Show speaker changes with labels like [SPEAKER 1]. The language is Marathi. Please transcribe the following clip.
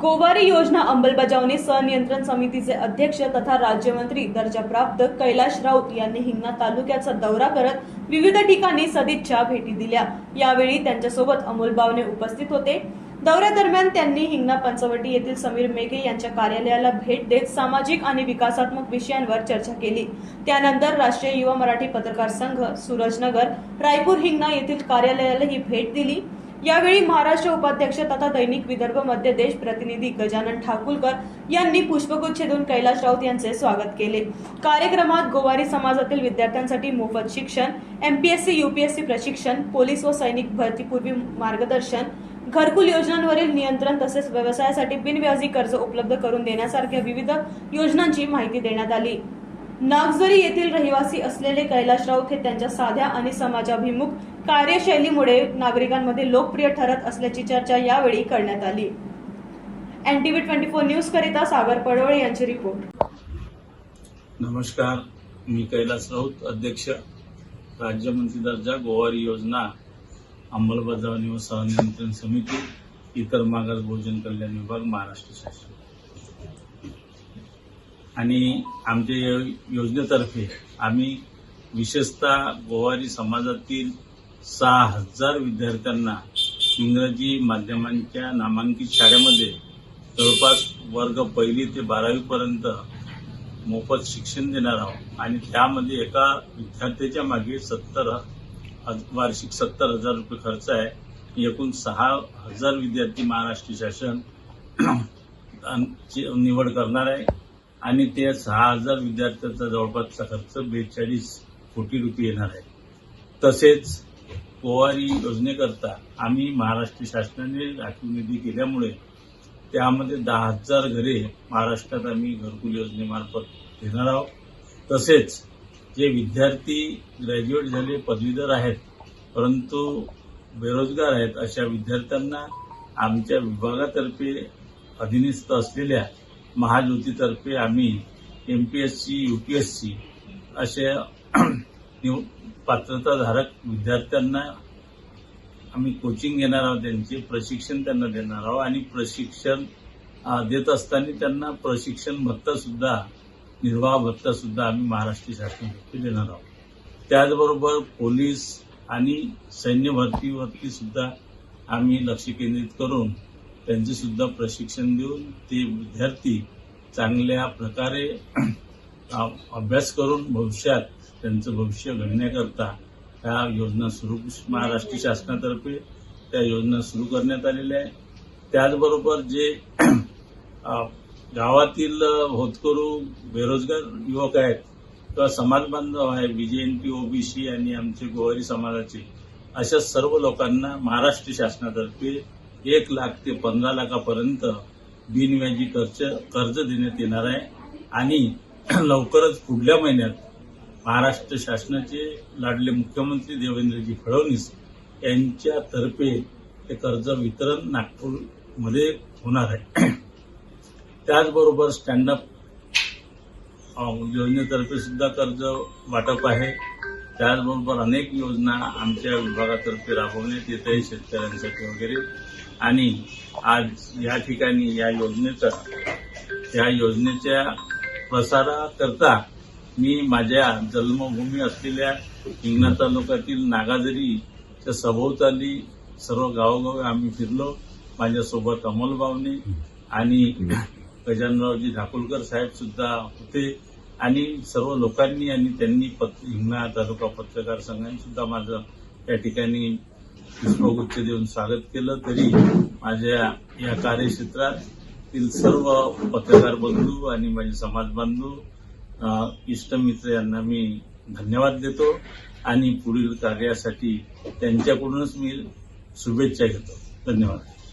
[SPEAKER 1] गोवारी योजना अंमलबजावणी संनियंत्रण समितीचे अध्यक्ष तथा राज्यमंत्री दर्जा प्राप्त कैलाश राऊत यांनी हिंगणा तालुक्याचा दौरा करत विविध ठिकाणी सदिच्छा भेटी दिल्या। यावेळी त्यांच्यासोबत अमोल बावने उपस्थित होते। दौऱ्यादरम्यान त्यांनी हिंगणा पंचवटी येथील समीर मेघे यांच्या कार्यालयाला भेट देत सामाजिक आणि विकासात्मक विषयांवर चर्चा केली। त्यानंतर राष्ट्रीय युवा मराठी पत्रकार संघ सूरजनगर रायपूर हिंगणा येथील कार्यालयालाही भेट दिली। यावेळी महाराष्ट्र उपाध्यक्ष तथा दैनिक विदर्भ मध्य देश प्रतिनिधी गजानन ठाकुरकर यांनी पुष्पगुच्छ देऊन कैलाश राऊत यांचे स्वागत केले। कार्यक्रमात गोवारी समाजातील विद्यार्थ्यांसाठी मोफत शिक्षण, एमपीएससी यूपीएससी प्रशिक्षण, पोलीस व सैनिक भरतीपूर्वी मार्गदर्शन, घरकुल योजनांवरील नियंत्रण तसेच व्यवसायासाठी बिनव्याजी कर्ज उपलब्ध करून देण्यासारख्या विविध योजनांची माहिती देण्यात आली। नागझरी येथील रहिवासी असलेले कैलाश राऊत हे त्यांच्या साध्या आणि समाजाभिमुख कार्यशैलीमुळे नागरिकांमध्ये लोकप्रिय ठरत असल्याची चर्चा यावेळी करण्यात आली। NTV 24 न्यूज करिता सागर पडवळे यांची रिपोर्ट।
[SPEAKER 2] नमस्कार, मी कैलाश राऊत, अध्यक्ष राज्यमंत्री दर्जा गोवारी योजना अंमलबजावणी व संनियंत्रण समिती, इतर मागास भोजन कल्याण विभाग, महाराष्ट्र शासन। आणि आमच्या योजनेतर्फे आम्ही विशेषतः गोवारी समाजातील 6000 विद्यार्थ्यांना इंग्रजी माध्यमांच्या नामांकित शाळेमध्ये जवळपास वर्ग 1 ते 12वी पर्यंत मोफत शिक्षण देणार आहोत। आणि त्यामध्ये एका विद्यार्थ्याच्या मागे वार्षिक 70,000 रुपये खर्च आहे। एकूण 6000 विद्यार्थी महाराष्ट्र शासन निवड करणार आहे आणि त्या 6000 विद्यार्थ्यांचा जवळपासचा खर्च 42 कोटी रुपये येणार आहे। तसेच गोवारी योजनेकरता आम्ही महाराष्ट्र शासनाने राखीव निधी केल्यामुळे त्यामध्ये 10,000 घरे महाराष्ट्रात आम्ही घरकुल योजनेमार्फत देणार आहोत। तसेच जे विद्यार्थी ग्रॅज्युएट झाले, पदवीधर आहेत परंतु बेरोजगार आहेत, अशा विद्यार्थ्यांना आमच्या विभागातर्फे अधीनस्थ असलेल्या महाज्योतीतर्फे आम्ही एमपीएससी यूपीएससी अशा पात्रताधारक विद्यार्थ्यांना आम्ही कोचिंग घेणार आहोत, त्यांचे प्रशिक्षण त्यांना देणार आहोत आणि प्रशिक्षण देत असताना त्यांना प्रशिक्षण भत्ता सुद्धा, निर्वाह भत्ता सुद्धा आम्ही महाराष्ट्र शासनातर्फे देणार आहोत। त्याचबरोबर पोलीस आणि सैन्य भरतीवरती सुद्धा आम्ही लक्ष केंद्रित करून त्यांचे सुद्धा प्रशिक्षण देऊन ते विद्यार्थी चांगल्या प्रकारे अभ्यास करून भविष्यात त्यांचं भविष्य घडण्याकरता ह्या योजना महाराष्ट्र शासनातर्फे त्या योजना सुरू करण्यात आलेल्या आहे। त्याचबरोबर जे गावातील होतकरू बेरोजगार युवक आहेत किंवा समाज बांधव आहे, BJNP OBC आणि आमचे गोवारी समाजाचे, अशा सर्व लोकांना महाराष्ट्र शासनातर्फे 1 लाख ते 15 लाखापर्यंत बिनव्याजी कर्ज देण्यात येणार आहे। आणि लवकरच पुढल्या महिन्यात महाराष्ट्र शासनाचे लाडले मुख्यमंत्री देवेंद्रजी फडणवीस यांच्यातर्फे ते कर्ज वितरण नागपूरमध्ये होणार आहे। त्याचबरोबर स्टँडअप योजनेतर्फे सुद्धा कर्ज वाटप आहे। त्याचबरोबर अनेक योजना आमच्या विभागातर्फे राबवण्यात येत आहे शेतकऱ्यांसाठी वगैरे। आणि आज या ठिकाणी या योजनेच्या प्रसाराकरता मी माझ्या जन्मभूमी असलेल्या हिंगणा तालुक्यातील नागाझरीच्या सभोवताली सर्व गावोगावी आम्ही फिरलो। माझ्यासोबत अमोल बावने आणि गजाननरावजी ठाकुरकर साहेब सुद्धा होते आणि सर्व लोकांनी आणि त्यांनी हिंगणा तालुका पत्रकार संघाने सुद्धा माझं त्या ठिकाणी पुष्पगुच्छ देऊन स्वागत केलं। तरी माझ्या या कार्यक्षेत्रातील सर्व पत्रकार बंधू आणि माझे समाज बांधव, इष्टमित्र यांना मी धन्यवाद देतो आणि पुढील कार्यासाठी त्यांच्याकडूनच मी शुभेच्छा घेतो। धन्यवाद।